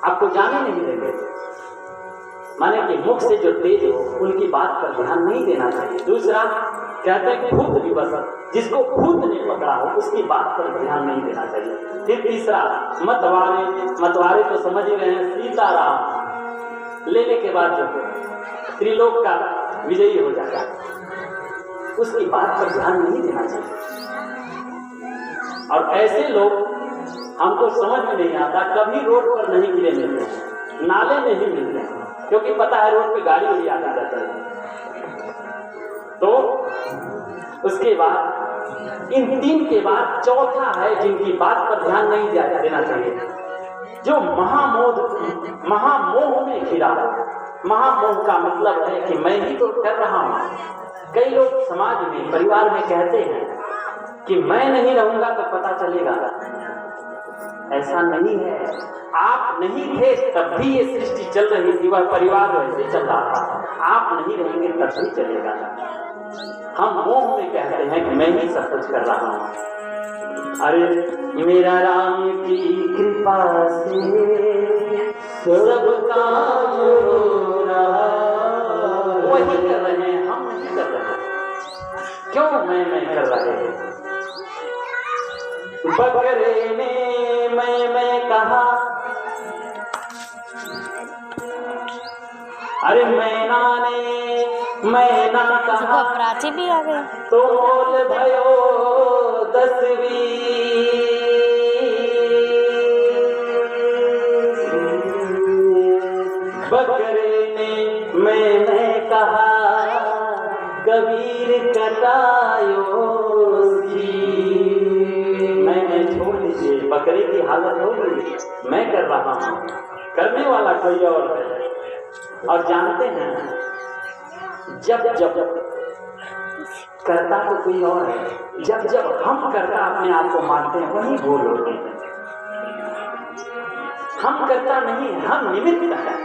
आपको जाने नहीं देंगे। माने कि मुख से जो तेज हो उनकी बात पर ध्यान नहीं देना चाहिए। दूसरा कहते हैं भूत विवश, जिसको भूत ने पकड़ा हो उसकी बात पर ध्यान नहीं देना चाहिए। फिर तीसरा मतवारे तो समझ ही रहे हैं, सीताराम लेने के बाद जो त्रिलोक का विजयी हो जाता है उसकी बात पर ध्यान नहीं देना चाहिए। और ऐसे लोग हमको समझ में नहीं आता, कभी रोड पर नहीं गिरे मिलते हैं, नाले में ही मिलते हैं, क्योंकि पता है रोड पे गाड़ी भी आती जाती है। तो उसके बाद इन तीन के बाद चौथा है जिनकी बात पर ध्यान नहीं देना चाहिए, जो महामोह में घिरा। महामोह का मतलब है कि मैं ही तो कर रहा हूं। कई लोग समाज में परिवार में कहते हैं कि मैं नहीं रहूंगा तो पता चलेगा। ऐसा नहीं है, आप नहीं थे तब भी ये सृष्टि चल रही थी, वह परिवार वैसे चल रहा था। आप नहीं रहेंगे तब भी चलेगा। हम मोह में कहते हैं कि मैं ही सब कुछ कर रहा हूं। अरे मेरा राम की कृपा से सब काम हो रहा, वही कर रहे हैं, हम नहीं कर रहे हैं। क्यों मैं कर रहे हैं? बकरे ने मैं कहा, अरे मैना ने मैना कहा, प्राची भी आ गई तो बोल भयो 10वीं। बकरे ने मैं कहा, कबीर कटायो मैं छोड़ दीजिए। बकरे की हालत हो गई, मैं कर रहा हूं, करने वाला कोई और है। और जानते हैं जब करता तो कोई और है, जब हम करता अपने आप को मानते हैं वही भूल होती है। हम करता नहीं, हम निमित्त है।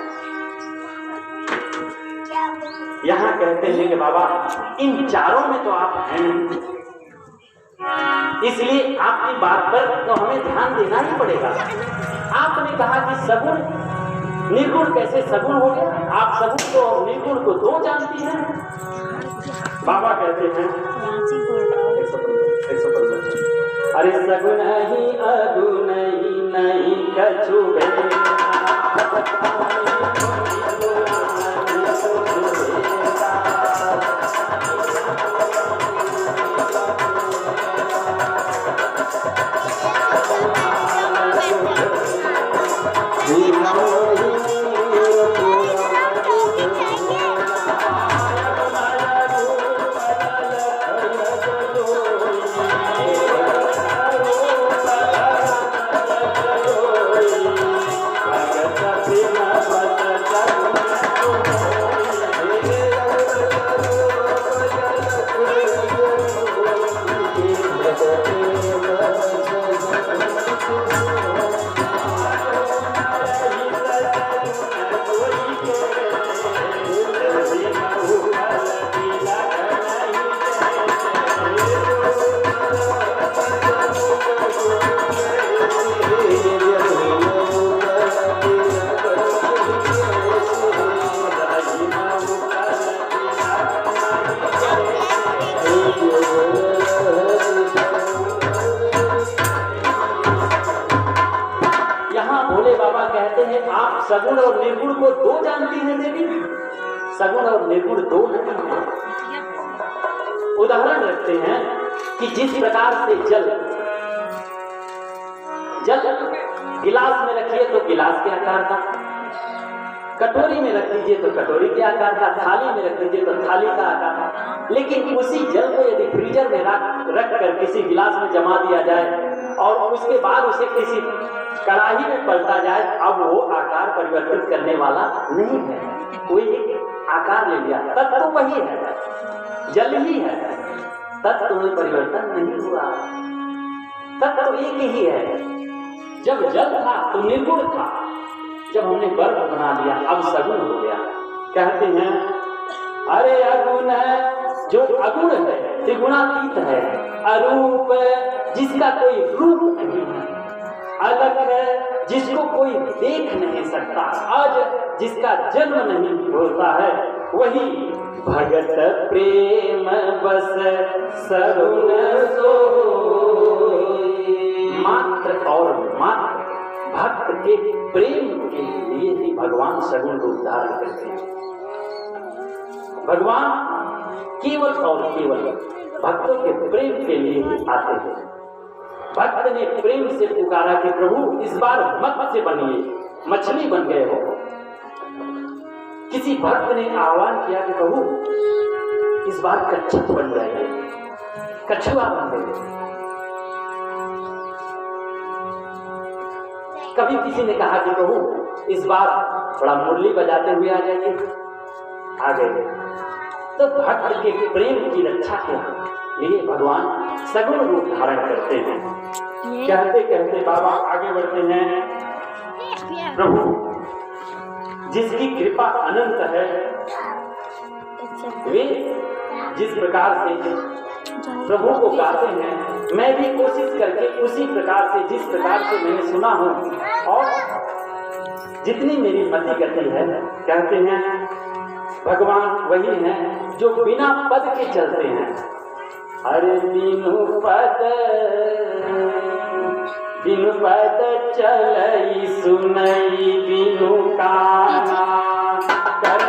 यहाँ कहते हैं कि बाबा इन चारों में तो आप हैं, इसलिए आपकी बात पर तो हमें ध्यान देना ही पड़ेगा। आपने कहा कि सगुण निर्गुण कैसे सगुण हो गया? आप सगुण को और निर्गुण को दो जानती हैं। बाबा कहते हैं अरे सगुण ही अगुण ही नहीं कछु सगुण और निर्गुण को दो जानती हैं देवी। सगुण और निर्गुण दो नहीं है। उदाहरण रखते हैं कि जिस प्रकार से जल गिलास में रखिए तो गिलास के आकार का, कटोरी में रख दीजिए तो कटोरी के आकार का, थाली में रख दीजिए तो थाली का आकार का। लेकिन उसी जल को यदि फ्रीजर में रख कर किसी गिलास में जमा दिया जाए और उसके बाद उसे किसी कड़ाही में पलटा जाए, अब वो आकार परिवर्तित करने वाला नहीं है, कोई आकार ले लिया। तत्व तो वही है, जल ही है, तत्व में परिवर्तन नहीं हुआ, तत्व तो एक ही है। जब जल था तो निर्गुण था, जब हमने बर्फ बना दिया अब सगुण हो गया। कहते हैं अरे अगुण जो अगुण है, त्रिगुणातीत है, अरूप जिसका कोई रूप नहीं है। अलग है जिसको कोई देख नहीं सकता, आज जिसका जन्म नहीं होता है, वही भगत प्रेम बस सरुण सोई। मात्र और मात्र भक्त के प्रेम के लिए ही भगवान सगुण रूप धारण करते हैं। भगवान केवल और केवल भक्तों के प्रेम के लिए ही आते हैं। भक्त ने प्रेम से पुकारा कि प्रभु इस बार मत से बनिए, मछली बन गए हो। किसी भक्त ने आह्वान किया कि प्रभु इस बार कच्छप बन जाइए, कछुआ बन गए। कभी किसी ने कहा कि प्रभु इस बार थोड़ा मुरली बजाते हुए आ जाइए, आ गए। तो भक्त के प्रेम की रक्षा के लिए भगवान सगुण रूप धारण करते हैं। कहते कहते बाबा आगे बढ़ते हैं। प्रभु जिसकी कृपा अनंत है, वे जिस प्रकार से प्रभु को गाते हैं, मैं भी कोशिश करके उसी प्रकार से, जिस प्रकार से मैंने सुना हूं और जितनी मेरी मति गति है, कहते हैं भगवान वही हैं जो बिना पद के चलते हैं। अरे बिनु पद चलई सुनई बिनु काना कर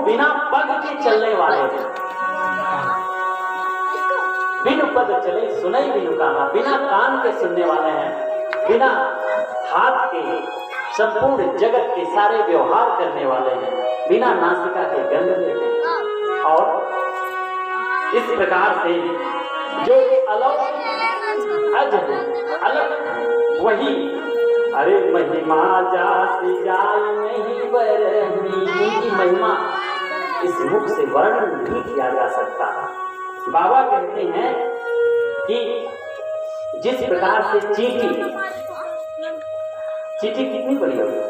बिना पग के चलने वाले हैं। बिनु पद चले सुनई बिनु काना, बिना कान के सुनने वाले हैं, बिना हाथ के संपूर्ण जगत के सारे व्यवहार करने वाले हैं, बिना नासिका के गंध लेते हैं। और इस प्रकार से जो अलग वही अरे महिमा जासी जाई नहीं बरनी, उनकी महिमा इस मुख से वर्णन नहीं किया जा सकता। बाबा कहते हैं कि जिस प्रकार से चींटी कितनी बड़ी होगी,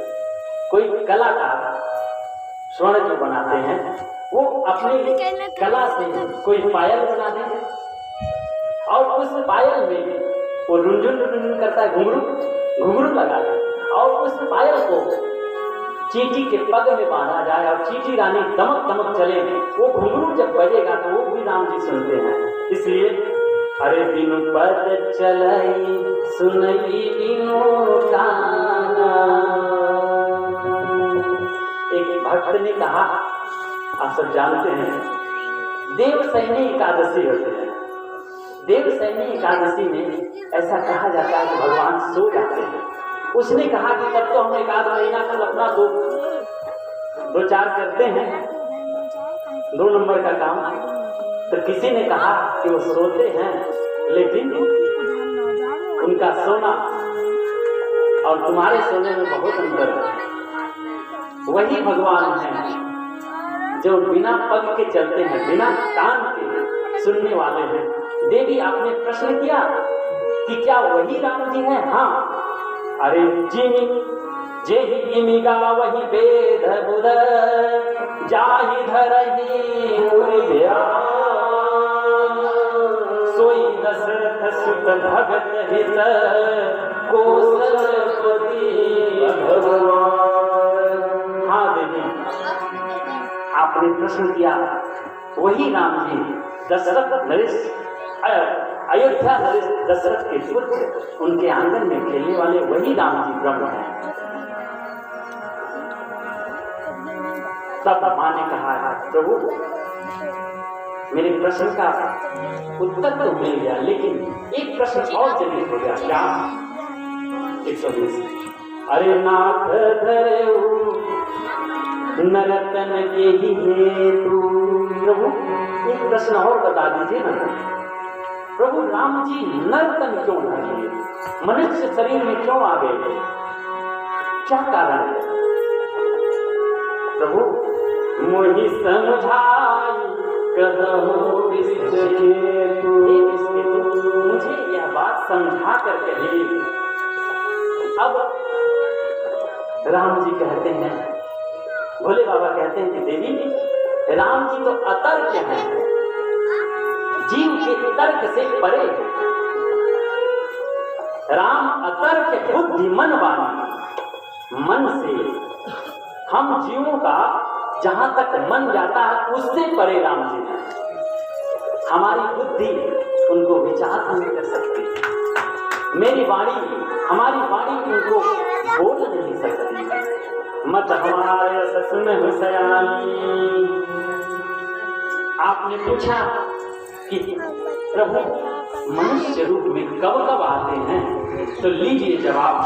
कोई कलाकार स्वर्ण जो बनाते हैं वो अपनी कला से कोई पायल बना देंगे और उस पायल में वो रुंझुन करता है, घुंघरू लगा दे और उस पायल को चींटी के पग में बांधा जाए और चींटी रानी दमक दमक चले, वो घुंघरू जब बजेगा तो वो भी राम जी सुनते हैं। इसलिए अरे बिनु पद चलई सुनई बिनु काना। एक भक्त ने कहा, आप सब जानते हैं देवसैनी एकादशी होती है। देवसैनी एकादशी में ऐसा कहा जाता है कि भगवान सो जाते हैं। उसने कहा कि तब तो हम एक आध महीना कल अपना दो चार करते हैं, 2 नंबर का काम। तो किसी ने कहा कि वो सोते हैं, लेकिन उनका सोना और तुम्हारे सोने में बहुत अंतर है। वही भगवान हैं जो बिना पग के चलते हैं, बिना कान के सुनने वाले हैं, देवी आपने प्रश्न किया कि क्या वही राम जी हैं? हाँ। अरे जिमी जे इमिगा वही वेद बुध जाहि धरहि मुनि सोई दशरथ सुत भगत हित कौशलपति भगवान। हाँ देवी, आपने प्रश्न किया वही राम जी दशरथ नरेश अयोध्या नरेश दशरथ के पुत्र, उनके आंगन में खेलने वाले वही राम जी ब्रह्म हैं। तब मां ने कहा प्रभु मेरे प्रश्न का उत्तर तो मिल गया, लेकिन एक प्रश्न और जरूरी हो गया। क्या? 120। अरे नाथ धरेऊ नरतन के ही हेतु। प्रभु एक प्रश्न और बता दीजिए ना, प्रभु राम जी नर्तन क्यों धरे, मनुष्य शरीर में क्यों आ गए, क्या कारण है? प्रभु मोहि समझाई कहो इसके तू, मुझे यह बात समझा कर कहिए। अब राम जी कहते हैं, भोले बाबा कहते हैं कि देवी राम जी तो अतर्क हैं, जीव के तर्क से परे। राम अतर्क बुद्धिमान वाणी, मन से हम जीवों का जहां तक मन जाता है उससे परे राम जी हैं। हमारी बुद्धि उनको विचार नहीं कर सकती, मेरी वाणी हमारी वाणी उनको बोल नहीं सकती। मत हमारे ससुन हुसैनी। आपने पूछा कि प्रभु मनुष्य रूप में कब कब आते हैं, तो लीजिए जवाब।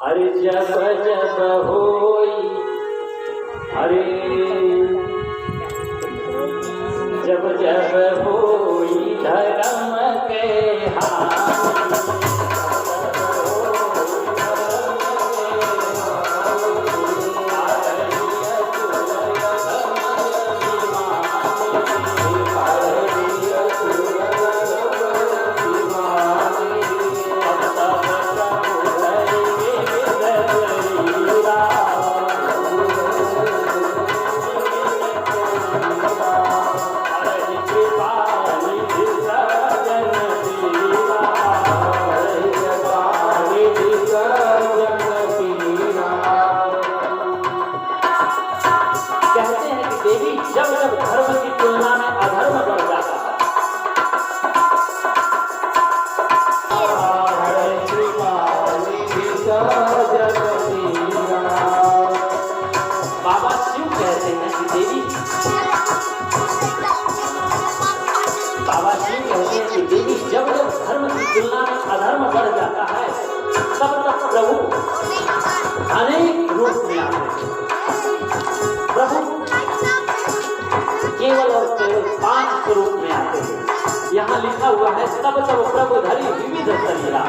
अरे जब जब होई, अरे जब जब होई धर्म के हाथ, अधर्म बढ़ जाता है, तब तक प्रभु अनेक रूप में आते हैं। प्रभु केवल और केवल 5 स्वरूप में आते हैं। यहाँ लिखा हुआ है तब तब प्रभु धरी विविध शरीरा।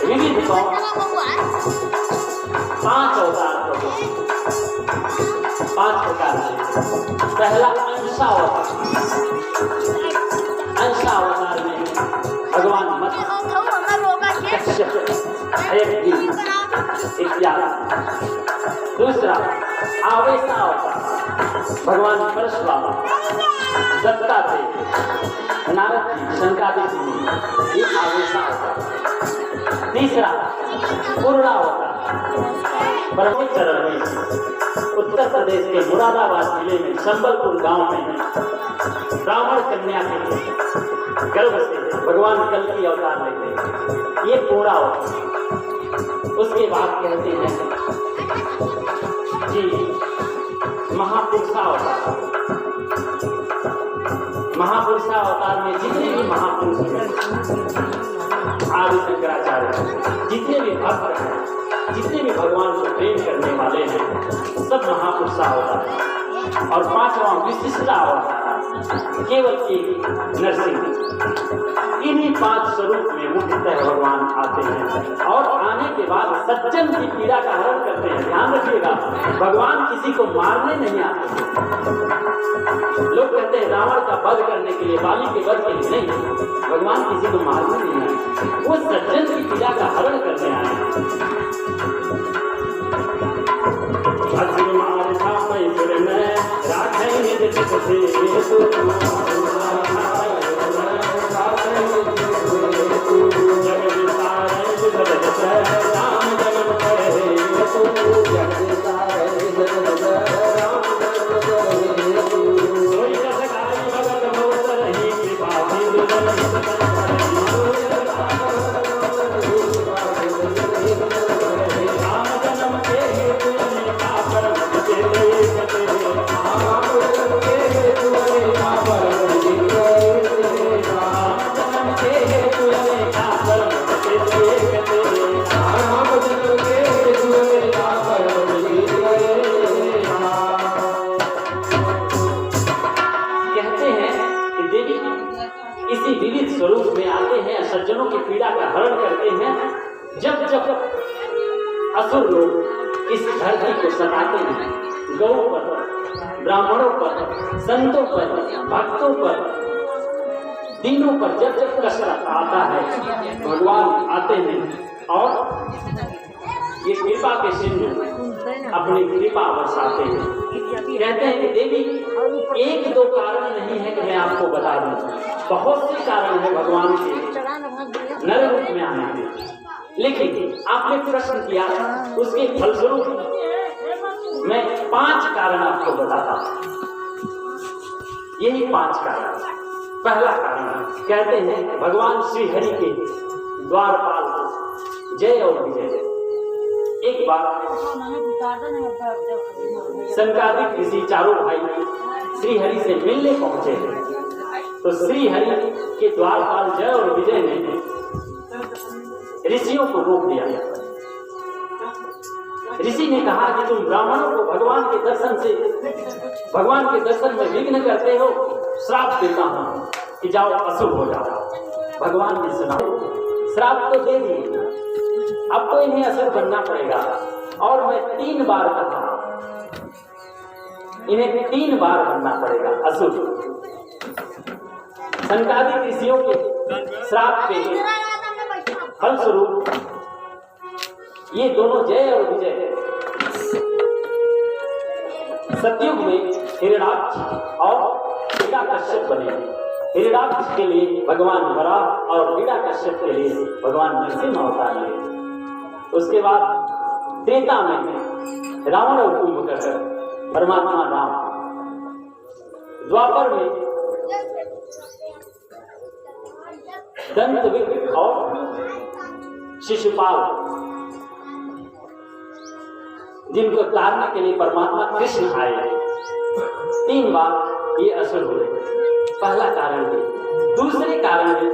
विविध कौन? 5 अवतार प्रभु, 5 प्रकार से। पहला अंशावतार, अंशावतार में भगवान इत्यादि। दूसरा आवेशावतार, भगवान परशुराम दत्ता थे, नारद जी, शंकादिक जी, ये आवेशावतार। तीसरा पूर्णावतार, ब्रह्मचरण में उत्तर प्रदेश के मुरादाबाद जिले में संबलपुर गांव में ब्राह्मण कन्या के गर्भ से भगवान कल की अवतार लेते, ये पूरा अवतार। उसके बाद कहते हैं कि महापुरुषावतार। महापुरुषावतार में जितने भी महापुरुष हैं, आदि शंकराचार्य, जितने भी भक्त हैं, जितने भी भगवान को प्रेम करने वाले हैं, सब महापुरुषावतार हैं। और 5वां विशिष्टावतार केवल एक नरसिंह। इन्हीं पांच स्वरूप में मुख्यतः भगवान आते हैं और आने के बाद सज्जन की पीड़ा का हरण करते हैं। ध्यान रखिएगा, भगवान किसी को मारने नहीं आते। लोग कहते हैं रावण का वध करने के लिए, बाली के वध के लिए, नहीं, भगवान किसी को मारने नहीं आए, वो सज्जन की पीड़ा का हरण करने आए। इसी विविध स्वरूप में आते हैं, सज्जनों की पीड़ा का हरण करते हैं। जब जब असुर लोग इस धरती को सताते हैं, गौ पर, ब्राह्मणों पर, संतों पर, भक्तों पर, दीनों पर जब जब कष्ट आता है, भगवान आते हैं और ये कृपा के सिंधु अपनी कृपा बरसाते हैं। कहते हैं कि देवी, एक दो कारण नहीं है कि मैं आपको बता दूं, बहुत से कारण है भगवान के नर रूप में आने के। लेकिन आपने प्रश्न किया, उसके फलस्वरूप मैं 5 कारण आपको बताता हूं। यही 5 कारण। पहला कारण कहते हैं भगवान श्री हरि के द्वारपाल जय और विजय। एक बार संकादिक ऋषि चारों भाई श्री हरि से मिलने पहुंचे थे, तो श्री हरि के द्वारपाल जय और विजय ने ऋषियों को रोक दिया। ऋषि ने कहा कि तुम ब्राह्मणों को भगवान के दर्शन में विघ्न करते हो, श्राप देता हूं कि जाओ अशुभ हो जाओ। भगवान ने सुना, श्राप तो दे दिए, अब तो इन्हें असुर बनना पड़ेगा। और मैं 3 बार कहा, इन्हें 3 बार बनना पड़ेगा असुर। संकादिक ऋषियों के श्राप के फलस्वरूप ये दोनों जय और विजय सतयुग में हिरण्याक्ष और हिरण्यकश्यप बने। हिरण्याक्ष के लिए भगवान वराह और हिरण्यकश्यप के लिए भगवान नरसिंह अवतार लिए। उसके बाद त्रेता में रावण और कुंभकर्ण परमात्मा राम। द्वापर में दंतविग्रह और शिशुपाल, जिनको तारने के लिए परमात्मा कृष्ण आए। 3 बार ये असुर हुए। पहला कारण है। दूसरे कारण में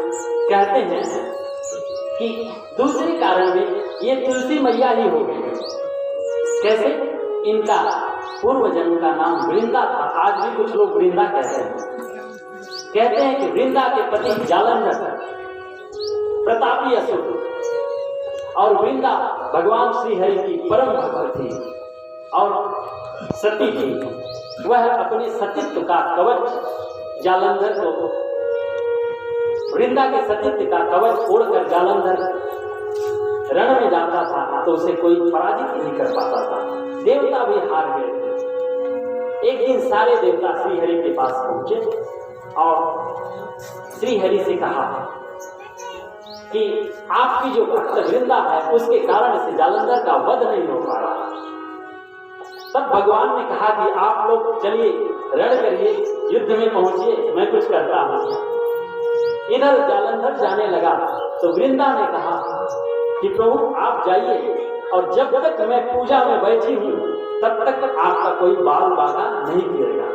कहते हैं कि दूसरे कारण में ये तुलसी मैया ही हो गई। कैसे? इनका पूर्व जन्म का नाम वृंदा था। आज भी कुछ लोग वृंदा कहते हैं कि वृंदा के पति जालंधर प्रतापी असुर और वृंदा भगवान श्री हरि की परम भक्त थी और सती थी। वह अपने सतीत्व का कवच जालंधर को, वृंदा के सतीत्व का कवच तोड़कर जालंधर रण में जाता था तो उसे कोई पराजित नहीं कर पाता था। देवता भी हार गए थे। एक दिन सारे देवता श्री हरि के पास पहुंचे और श्री हरि से कहा कि आपकी जो भक्त वृंदा है उसके कारण से जालंधर का वध नहीं हो पा रहा। तब भगवान ने कहा कि आप लोग चलिए, रण करिए, युद्ध में पहुंचिए, मैं कुछ करता हूं। इधर जालंधर जाने लगा तो वृंदा ने कहा कि प्रभु आप जाइए और जब तक मैं पूजा में बैठी हूं तब तक आपका कोई बाल बाका नहीं गिरेगा।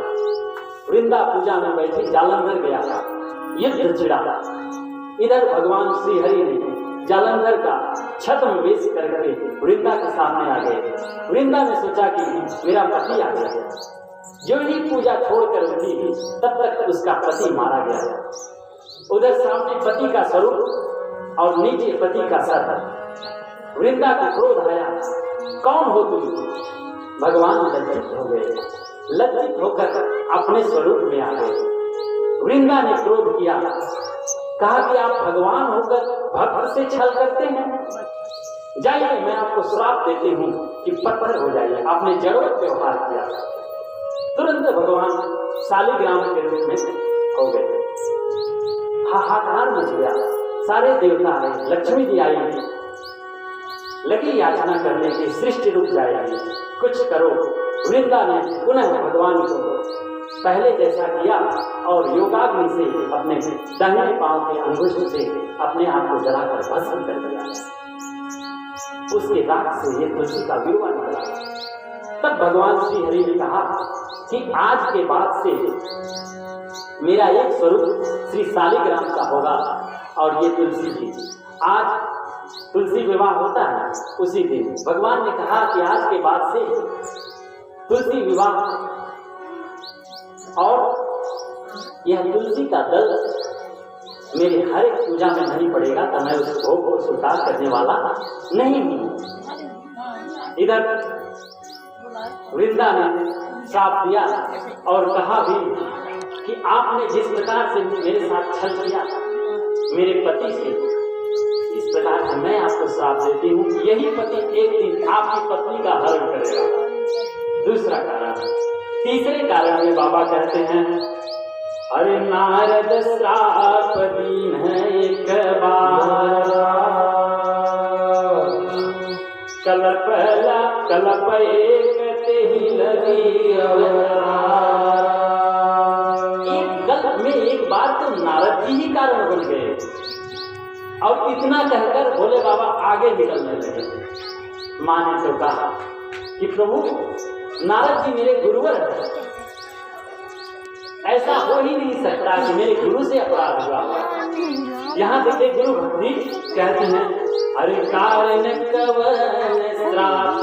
वृंदा पूजा में बैठी, जालंधर गया, युद्ध छिड़ा। इधर भगवान श्री हरि ने जालंधर का छद्म वेश करके वृंदा के सामने आ गए। वृंदा ने सोचा कि मेरा पति आ गया। जो ही पूजा छोड़कर उठी तब तक उसका पति मारा गया। उधर सामने पति का स्वरूप और नीचे पति का सर। वृंदा को क्रोध आया, कौन हो तुम? भगवान लज्जित हो गए, लज्जित होकर अपने स्वरूप में आ गए। वृंदा ने क्रोध किया, कहा कि आप भगवान होकर भक्त से छल करते हैं, जाइए मैं आपको श्राप देती हूँ कि पत्थर हो जाइए। आपने जड़वत व्यवहार किया। तुरंत भगवान शालिग्राम के रूप में हो गए। हाहाकार मच गया, सारे देवता आए, लक्ष्मी जी आई, लगी याचना करने की, सृष्टि रुक जाएगी, कुछ करो। वृंदा ने पुनः भगवान को पहले जैसा किया और योगाग्नि से अपने दाहिने पांव के अंगुष्ठ से अपने आप को जलाकर भस्म कर दिया। उसके राख से ये तुलसी का विरुआ निकला। तब भगवान श्री हरि ने कहा कि आज के बाद से मेरा एक स्वरूप श्री शालिग्राम का होगा और ये तुलसी जी। आज तुलसी विवाह होता है, उसी दिन भगवान ने कहा कि आज के बाद से तुलसी विवाह, और यह तुलसी का दल मेरे हर एक पूजा में नहीं पड़ेगा तो मैं उस भोग को स्वीकार करने वाला नहीं हूं। इधर वृंदा ने श्राप दिया और कहा भी कि आपने जिस प्रकार से मेरे साथ छल किया मेरे पति से, इस प्रकार से मैं आपको श्राप देती हूँ, यही पति एक दिन आपकी पत्नी का हरण करेगा। दूसरा कारण, तीसरे कारण में बाबा कहते हैं, अरे नारद श्राप दीन है एक बार, कलप एक तेहि लगी एक बार तो नारद जी ही कारण बन गए। और इतना कहकर भोले बाबा आगे निकलने लगे। माँ ने तो कहा कि प्रभु नारद जी मेरे गुरुवर हैं, ऐसा हो ही नहीं सकता कि मेरे गुरु से अपराध हुआ। यहाँ देखिए गुरु भक्ति कहते हैं, अरे कारण कवन श्राप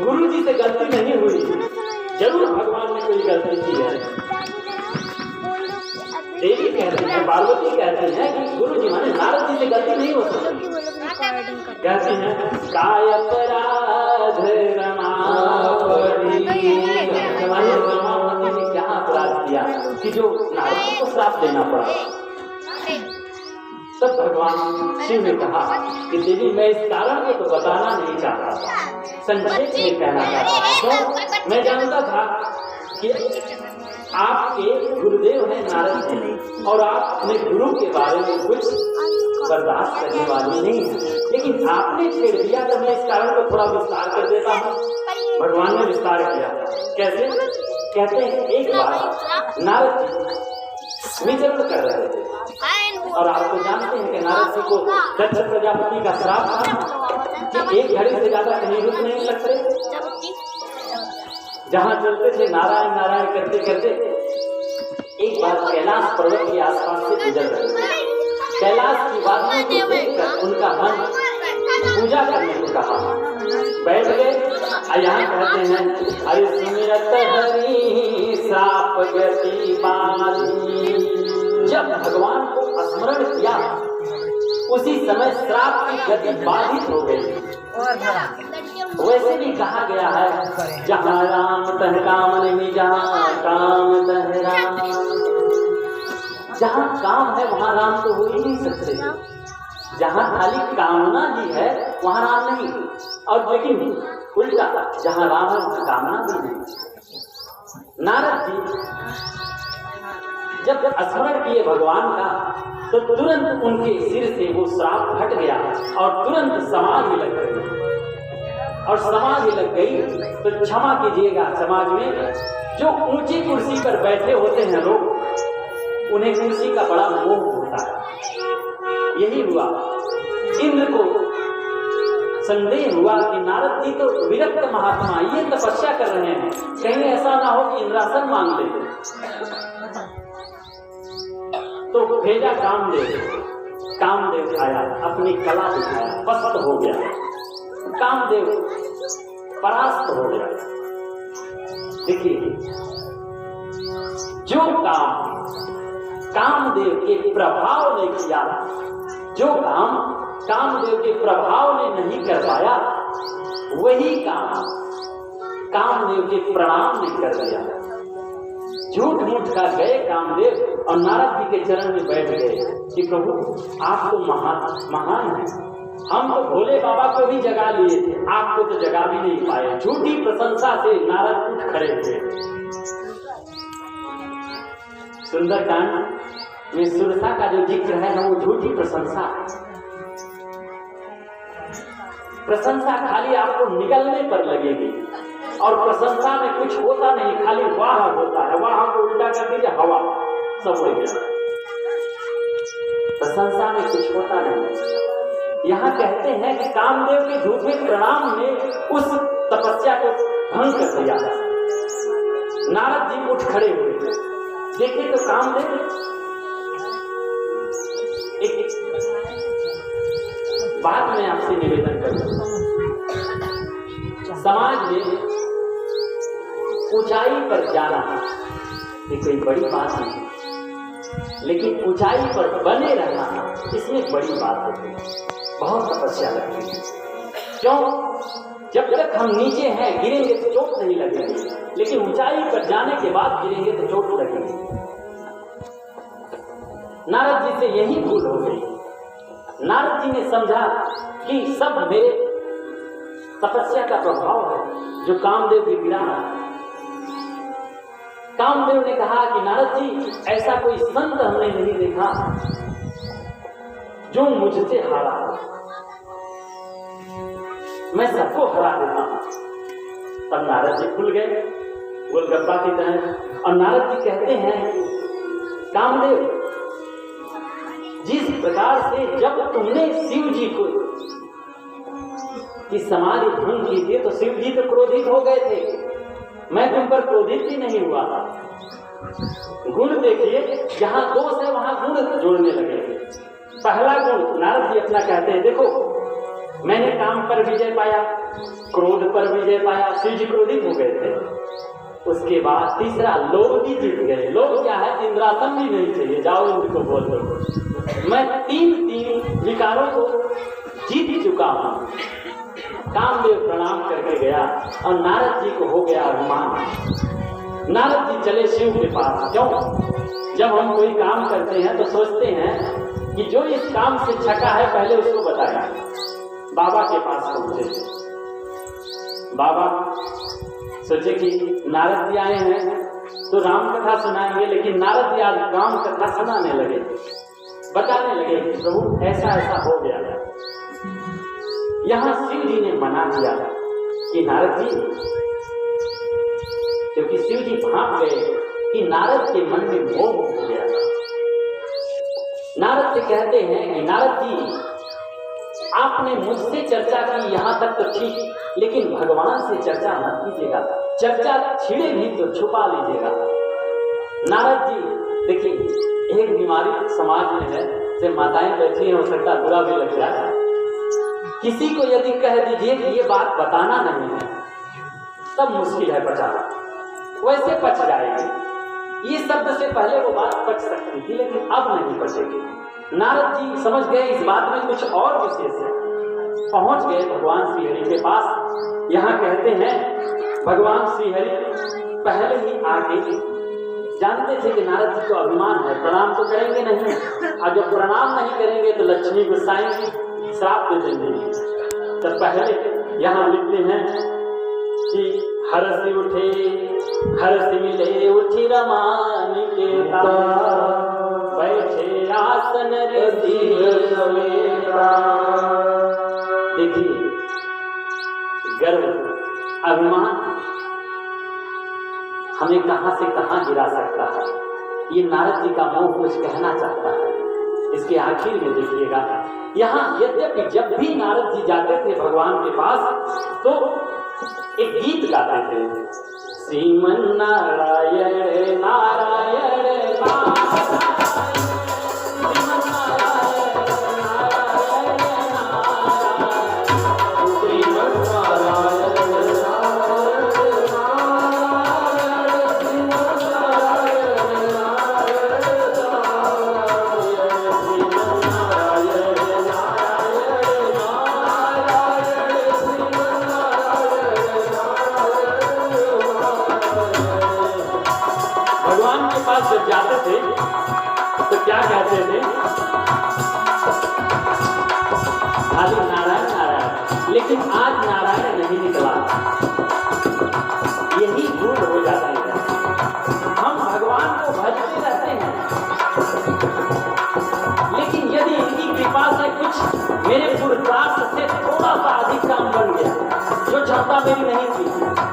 गुरु जी से गलती नहीं हुई, जरूर भगवान ने कोई गलती की है। देवी कहते हैं, पार्वती कहते हैं कि गुरु जी माने नारद जी से गलती नहीं हो सकती। कहते हैं काय अपराध रमावती, क्या अपराध किया कि जो नारद को श्राप देना पड़ा। तब भगवान शिव ने कहा कि देवी मैं इस कारण को तो बताना नहीं चाहता था, संक्षेप में कहना चाहता था। मैं जानता था कि आपके गुरुदेव हैं नारद जी और आप अपने गुरु के बारे में कुछ बर्दाश्त करने वाली नहीं है, लेकिन आपने छेड़ दिया तो मैं इस कारण को थोड़ा विस्तार कर देता हूँ। भगवान ने विस्तार किया। कैसे? कहते हैं एक बार नारद जी विचरण कर रहे थे और आप तो जानते हैं कि नारद जी को दक्ष प्रजापति का श्राप था कि एक घड़ी से ज्यादा कहीं रुक नहीं सकते। जहाँ चलते थे नारायण नारायण करते करते एक बार कैलाश पर्वत के आसपास से गुजर रहे थे। कैलाश की वादियों को देखकर उनका मन पूजा करने को कहा, बैठ गए। यहाँ कहते हैं, अरे सुमिरत हरि श्राप गति बाली। जब भगवान को स्मरण किया उसी समय श्राप की गति बाधित हो गई। वैसे भी कहा गया है, जहाँ राम तह काम नहीं, जहाँ काम तह राम। जहाँ काम है वहाँ राम तो हो ही नहीं सकते। जहाँ खाली कामना ही है वहाँ राम नहीं, और लेकिन उल्टा जहाँ राम है वहाँ कामना भी नहीं। नारद जी जब स्मरण किए भगवान का तो तुरंत उनके सिर से वो श्राप हट गया और तुरंत समाधि लग गई। और समाधि लग गई तो क्षमा कीजिएगा, समाज में जो ऊंची कुर्सी पर बैठे होते हैं लोग, उन्हें कुर्सी का बड़ा मोह होता है। यही हुआ, इंद्र को संदेह हुआ कि नारद जी तो विरक्त महात्मा, ये तपस्या कर रहे हैं, कहीं ऐसा ना हो कि इंद्रासन मांग ले। तो भेजा कामदेव आया, अपनी कला दिखाया, पस्त हो गया। कामदेव परास्त हो गया। देखिए जो काम कामदेव के प्रभाव ने किया, जो काम कामदेव के प्रभाव ने नहीं कर पाया, वही काम कामदेव के प्रणाम ने कर दिया। झूठ मूठ कर गए कामदेव और नारद जी के चरण में बैठ गए कि प्रभु आप तो महान हैं, हम तो भोले बाबा को भी जगा लिए थे, आपको तो जगा भी नहीं पाए। झूठी प्रशंसा से नारद उठ खड़े थे। सुंदरकांड में सुरसा का जो जिक्र है ना, वो झूठी प्रशंसा है। प्रशंसा खाली आपको निगलने पर लगेगी और प्रशंसा में कुछ होता नहीं, खाली वाह होता है। वाह को उल्टा कर दीजिए, हवा सब हो गया। प्रशंसा में कुछ होता नहीं। यहाँ कहते हैं कि कामदेव के झूठे प्रणाम ने उस तपस्या को भंग कर दिया। नारद जी उठ खड़े हुए, देखिए तो कामदेव एक बात मैं आपसे निवेदन करूंगा। समाज में ऊंचाई पर जाना ये कोई बड़ी बात नहीं, लेकिन ऊंचाई पर बने रहना इसमें बड़ी बात होती है। बहुत तपस्या लगती है। क्यों? जब तक हम नीचे हैं गिरेंगे तो चोट नहीं लगेगी, लेकिन ऊंचाई पर जाने के बाद गिरेंगे तो चोट लगेगी। नारद जी से यही भूल हो गई। नारद जी ने समझा कि सब मेरे तपस्या का प्रभाव है जो कामदेव की गिरा है। कामदेव ने कहा कि नारद जी, ऐसा कोई संत हमने नहीं देखा जो मुझसे हारा हो, मैं सबको हरा देता हूं। तब नारद जी खुल गए गोलगप्पा की तरह और नारद जी कहते हैं, कामदेव जिस प्रकार से जब तुमने शिव जी को की समाधि भंग की थी तो शिव जी तो क्रोधित हो गए थे, मैं तुम पर क्रोधित भी नहीं हुआ। गुण देखिए, जहां दोष है वहां गुण जोड़ने लगे। पहला गुण नारद जी अपना कहते हैं, देखो मैंने काम पर विजय पाया, क्रोध पर विजय पाया, शिव जी क्रोधित हो गए थे। उसके बाद तीसरा, लोभ भी जीत गए। लोभ क्या है? इंद्रासन भी नहीं चाहिए, जाओ इनको बोल दो। मैं तीन विकारों को जीत चुका हूं। कामदेव प्रणाम करके गया और नारद जी को हो गया अभिमान। नारद जी चले शिव के पास। क्यों? जब हम कोई काम करते हैं तो सोचते हैं कि जो इस काम से छका है पहले उसको बताया। बाबा के पास पहुंचे। बाबा सोचे कि नारद जी आए हैं तो राम कथा सुनाएंगे, लेकिन नारद जी आज राम कथा सुनाने लगे, बताने लगे कि प्रभु ऐसा ऐसा हो गया। यहां शिव जी ने मना किया कि नारद जी, क्योंकि शिव जी भाप गए कि नारद के मन में मोह हो गया। नारद से कहते हैं कि नारद जी, आपने मुझसे चर्चा की यहाँ तक तो ठीक, लेकिन भगवान से चर्चा मत कीजिएगा। चर्चा छिड़ेगी तो छुपा लीजिएगा। नारद जी देखिए, एक बीमारी समाज में है, जब माताएं बैठी हैं हो सकता बुरा भी लग जाए। किसी को यदि कह दीजिए कि ये बात बताना नहीं है, तब मुश्किल है बचाना, वैसे पच जाएगी। ये शब्द से पहले वो बात पच सकती थी, लेकिन अब नहीं पचेगी। नारद जी समझ गए इस बात में कुछ और विशेष है। पहुंच गए भगवान श्री हरि के पास। यहाँ कहते हैं भगवान श्री हरि पहले ही आके जानते थे कि नारद जी को अभिमान है, प्रणाम तो करेंगे नहीं, और जब प्रणाम नहीं करेंगे तो लक्ष्मी गुस्साएंगी, श्राप दे देंगे। तो पहले यहाँ लिखते हैं कि हर्षि उठे हर्षि मिले उठी रमान के बैठे आसन ऋषि। देखिए, गर्व अभिमान हमें कहां से कहां गिरा सकता है। ये नारद जी का मुंह कुछ कहना चाहता है। इसके आखिर में देखिएगा, यहाँ यद्यपि जब भी नारद जी जाते थे भगवान के पास तो एक गीत गाते थे, श्रीमन नारायण नारायण कहते थे, खाली नारायण नारायण, लेकिन आज नारायण नहीं निकला। यही भूल हो जाती है। हम भगवान को भजते रहते हैं, लेकिन यदि इनकी कृपा से कुछ मेरे पुरुषार्थ से थोड़ा सा अधिक काम बन गया, जो क्षमता मेरी नहीं थी,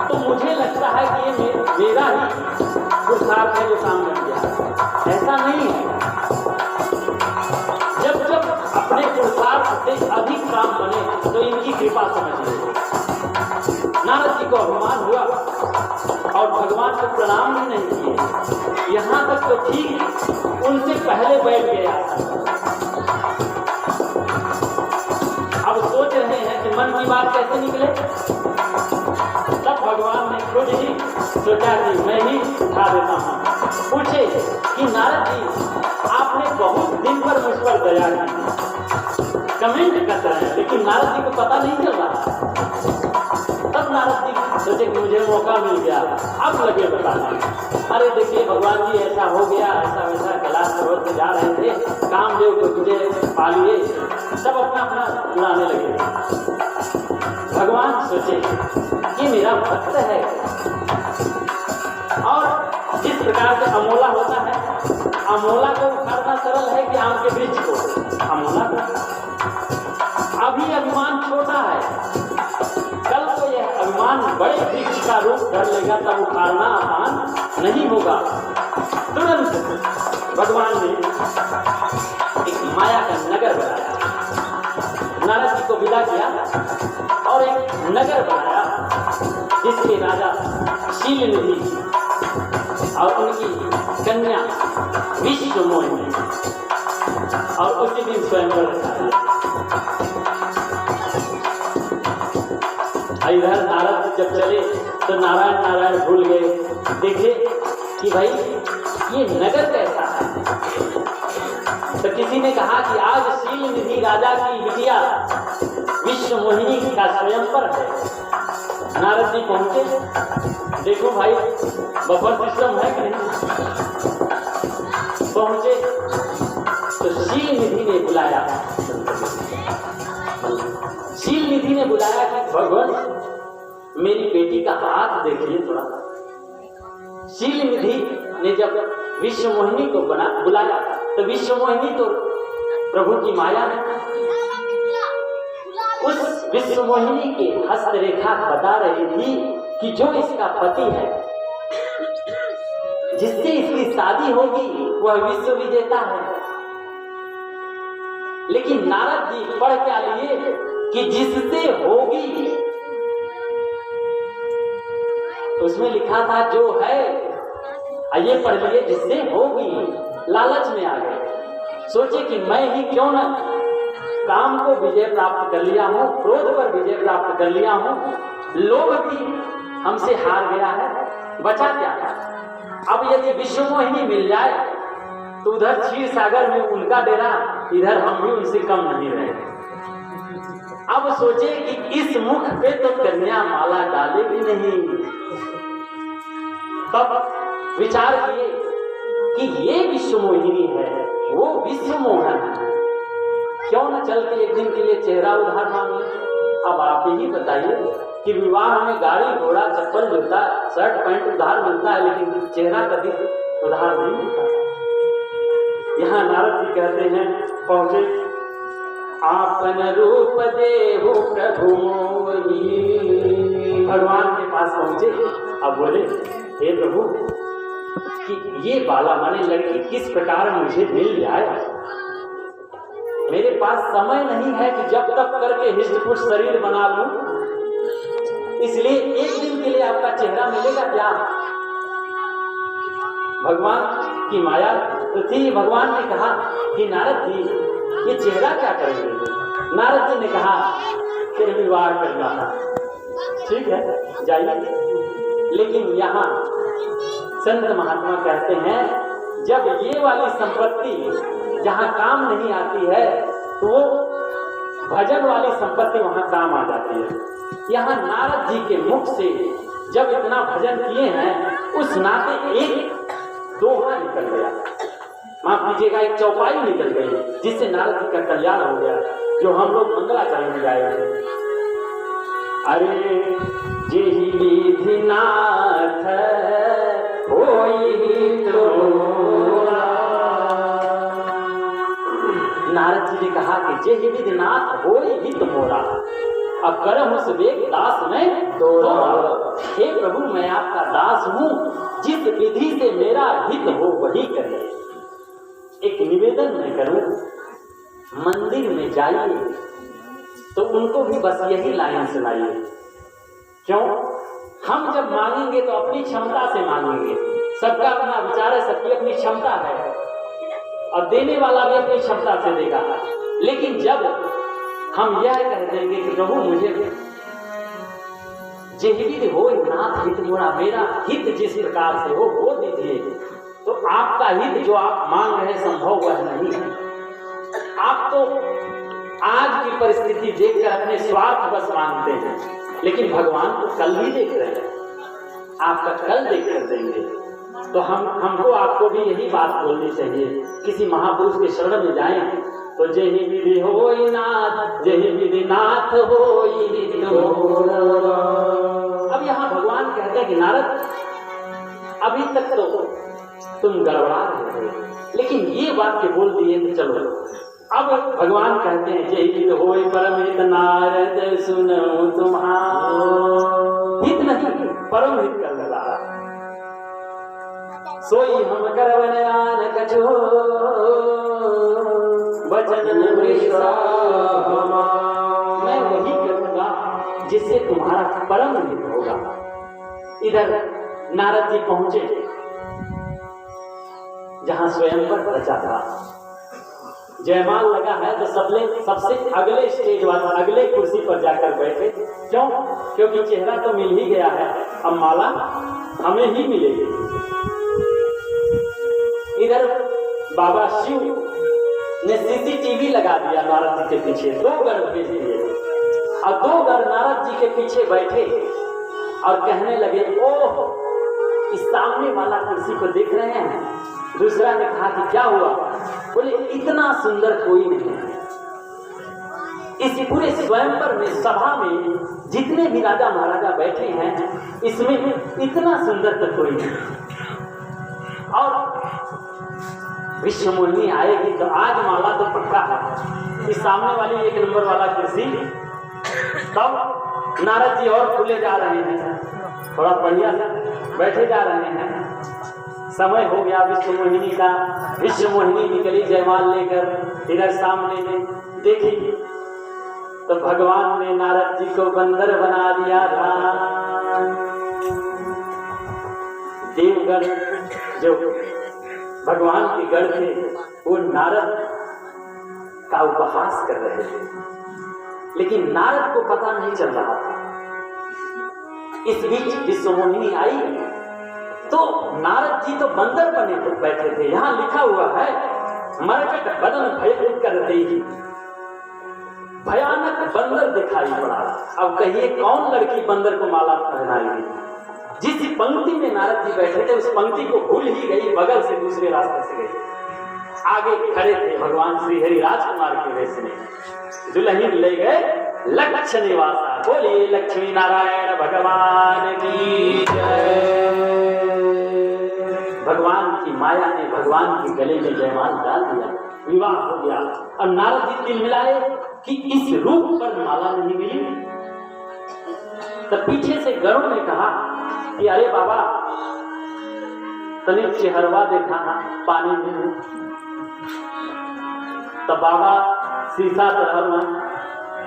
तो मुझे लगता है कि ये मेरा ही पुरुषार्थ है जो काम बन गया। ऐसा नहीं है। जब जब अपने पुरुषार्थ से अधिक काम बने तो इनकी कृपा समझिए। नारद जी को अभिमान हुआ और भगवान को प्रणाम भी नहीं किए। यहाँ तक तो ठीक उनसे पहले बैठ गया। अब सोच रहे हैं कि मन की बात कैसे निकले। तब भगवान ने खुद ही सोचा कि मैं ही उठा देता हूँ। पूछे कि नारद जी, आपने बहुत दिन पर मुझ पर दया की। कमेंट कर रहे हैं, लेकिन नारद जी को पता नहीं चल रहा। तब नारद जी सोचे कि मुझे मौका मिल गया, अब लगे बताने। अरे देखिए भगवान जी, ऐसा हो गया, ऐसा वैसा, कैलाश पर्वत से जा रहे थे, कामदेव को तुझे पा लिए। सब अपना अपना उड़ाने लगे। भगवान सोचे कि मेरा भक्त है, और जिस प्रकार से अमोला होता है, अमोला को उखाड़ना सरल है कि आम के वृक्ष को। अमोला को अभी अभिमान छोटा है, कल को यह अभिमान बड़े वृक्ष का रूप धर लेगा, तब उखाड़ना आसान नहीं होगा। तुरंत भगवान ने एक माया का नगर बनाया, नारद जी को विदा किया और एक नगर बनाया जिसके राजा शीलनिधि और उनकी कन्या विश्वमोहिनी, और उसी दिन स्वयंवर रखा। इधर नारद जब चले तो नारायण नारायण भूल गए। देखे कि भाई ये नगर कैसा है। तो किसी ने कहा कि आज शीलनिधि राजा की बिटिया विश्वमोहिनी का स्वयंवर है। नारद जी पहुंचे, देखो भाई बफर सिस्टम है कि नहीं। पहुंचे तो शीलनिधि ने बुलाया। शीलनिधि ने बुलाया कि भगवान मेरी बेटी का हाथ देखिए थोड़ा। शीलनिधि ने जब विश्वमोहिनी को बुलाया तो विश्वमोहिनी तो प्रभु की माया है। उस विश्वमोहिनी के हस्तरेखा बता रही थी कि जो इसका पति है, जिससे इसकी शादी होगी, वह विश्व विजेता है। लेकिन नारद जी पढ़ क्या लिए कि जिससे होगी, उसमें लिखा था जो है, ये पढ़ लिए जिससे होगी। लालच में आ गए, सोचे कि मैं ही क्यों न काम को विजय प्राप्त कर लिया हूं, क्रोध पर विजय प्राप्त कर लिया हूं, लोभ भी हमसे हार गया है, बचा क्या। अब यदि विश्वमोहिनी मिल जाए तो उधर क्षीर सागर में उनका डेरा, इधर हम भी उनसे कम नहीं रहे। अब सोचे कि इस मुख पे तो कन्या माला डालेगी नहीं। तब विचार किए कि ये विश्वमोहिनी है, वो विश्वमोहन है, क्यों न चल के एक दिन के लिए चेहरा उधार मांगे। अब आप ही बताइए कि विवाह में गाड़ी घोड़ा चप्पल जूता शर्ट पैंट उधार मिलता है, लेकिन चेहरा कभी उधार नहीं मिलता। यहाँ नारद जी कहते हैं, पहुंचे आपन रूप देहु प्रभु मोहि। भगवान के पास पहुंचे, अब बोले हे प्रभु कि ये बाला माने लड़की किस प्रकार मुझे मिल जाए। मेरे पास समय नहीं है कि जब तक करके हिष्ट-पुष्ट शरीर बना लूं, इसलिए एक दिन के लिए आपका चेहरा मिलेगा क्या। भगवान की माया तो थी। भगवान ने कहा कि नारद जी ये चेहरा क्या करेंगे। नारद जी ने कहा फिर विवाह करना था, ठीक है जाइए। लेकिन यहाँ संत महात्मा कहते हैं जब ये वाली संपत्ति जहाँ काम नहीं आती है तो वो भजन वाली संपत्ति वहाँ काम आ जाती है। यहाँ नारद जी के मुख से जब इतना भजन किए हैं, उस नाते एक दोहा निकल गया। माफ कीजिएगा, एक चौपाई निकल गई जिससे नारद जी का कल्याण हो गया, जो हम लोग मंगलाचरण में गाए थे। अरे जेहि विधि नाथ होई तोरा। नारद जी ने कहा कि जेहि विधि नाथ होई हित मोरा, अब करम उस वेग दास में तोरा। हे प्रभु, मैं आपका दास हूँ, जिस विधि से मेरा हित हो वही करे। एक निवेदन मैं करूं, मंदिर में जाइए तो उनको भी बस यही लाइन सुनाइए। क्यों? हम जब मांगेंगे तो अपनी क्षमता से मांगेंगे, सबका अपना विचार है, सबकी अपनी क्षमता है, और देने वाला भी अपनी क्षमता से देगा। लेकिन जब हम यह कह देंगे कि प्रभु मुझे जेहि हो नाथ हित मोरा, मेरा हित जिस प्रकार से हो वो दीजिए, तो आपका हित जो आप मांग रहे संभव वह नहीं है। आप तो आज की परिस्थिति देखकर अपने स्वार्थ बस मांगते हैं, लेकिन भगवान को कल भी देख रहे हैं, आपका कल देख कर देंगे। तो हमको आपको भी यही बात बोलनी चाहिए। किसी महापुरुष के शरण में जाएं तो जेहि विधि होई नाथ, जेहि विधि नाथ होई तोरा। अब यहाँ भगवान कहते हैं कि नारद, अभी तक तो तुम गड़बड़ा रहे थे, लेकिन ये वाक्य बोल दिए तो चलो। अब भगवान कहते हैं जेहि विधि होई परम हित नारद सुनो तुम्हारा। हित नहीं, परम हित करने वाला। सोई हम करवन आन कछो वचन मैं वही करूंगा जिससे तुम्हारा परम हित होगा। इधर नारद जी पहुंचे जहां स्वयंवर रचा था, जयमाल लगा है, तो सबसे अगले स्टेज वाला अगले कुर्सी पर जाकर बैठे। क्यों? क्योंकि चेहरा तो मिल ही गया है, अब माला हमें ही मिलेगी। इधर बाबा शिव ने सीसीटीवी लगा दिया नारद जी के पीछे, 2 गण भेज दिए, और 2 गण नारद जी के पीछे बैठे और कहने लगे, ओह इस सामने वाला कुर्सी को देख रहे हैं? दूसरा ने कहा कि क्या हुआ? बोले इतना सुंदर कोई नहीं है इस पूरे स्वयंवर में, सभा में जितने भी राजा महाराजा बैठे हैं, इसमें इतना सुंदर तो कोई नहीं। और विश्व मोहिनी आएगी तो आज माला तो पक्का है। इस सामने वाली 1 नंबर वाला कुर्सी, तब नारद जी और खुले जा रहे हैं, थोड़ा बढ़िया से बैठे जा रहे हैं। समय हो गया विश्व मोहिनी का, विश्व मोहिनी निकली जयमाल लेकर। इधर सामने में देखी तो भगवान ने नारद जी को बंदर बना दिया था। देवगण जो भगवान के गण थे वो नारद का उपहास कर रहे थे, लेकिन नारद को पता नहीं चल रहा था। इस बीच विश्व मोहिनी आई तो नारद जी तो बंदर बने तो बैठे थे। यहाँ लिखा हुआ है मरकट बदन भयभीत कर देगी, भयानक बंदर दिखाई पड़ा। अब कहिए कौन लड़की बंदर को माला पहनाएगी? जिस पंक्ति में नारद जी बैठे थे उस पंक्ति को भूल ही गई, बगल से दूसरे रास्ते से गई। आगे खड़े थे भगवान श्री हरि राजकुमार के वेश में, दुल्हन ले गए लक्ष्य निवासा। बोलिए लक्ष्मी नारायण भगवान की जय। भगवान की माया ने भगवान के गले में जयमाल डाल दिया, विवाह हो गया। और नारद जी दिल मिलाए कि इस रूप पर माला नहीं मिली। तब पीछे से गरुड़ ने कहा कि अरे बाबा तनिक चेहरवा देखा पानी में। तब बाबा शीशा तरह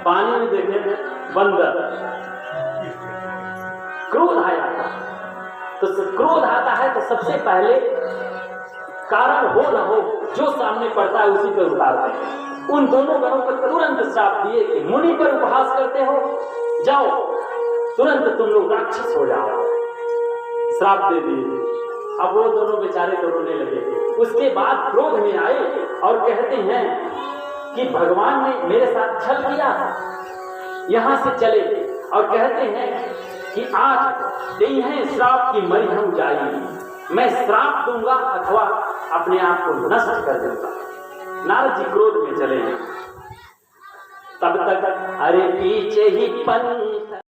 पानी में देखे बंदर। क्रोध आया था, तो क्रोध आता है तो सबसे पहले कारण हो न हो जो सामने पड़ता है उसी पर उतारते हैं। उन दोनों गणों को तुरंत श्राप दिए कि मुनि पर उपहास करते हो, जाओ तुरंत तुम लोग राक्षस हो जाओ, श्राप दे दिए। अब वो दोनों बेचारे तो रोने लगे। उसके बाद क्रोध में आए और कहते हैं कि भगवान ने मेरे साथ छल किया, यहाँ से चले। और कहते हैं कि आज हैं श्राप की मरी हम जाएंगे। मैं श्राप दूंगा अथवा अपने आप को नष्ट कर दूंगा। नारद जी क्रोध में चले हैं। तब तक अरे पीछे ही पंथ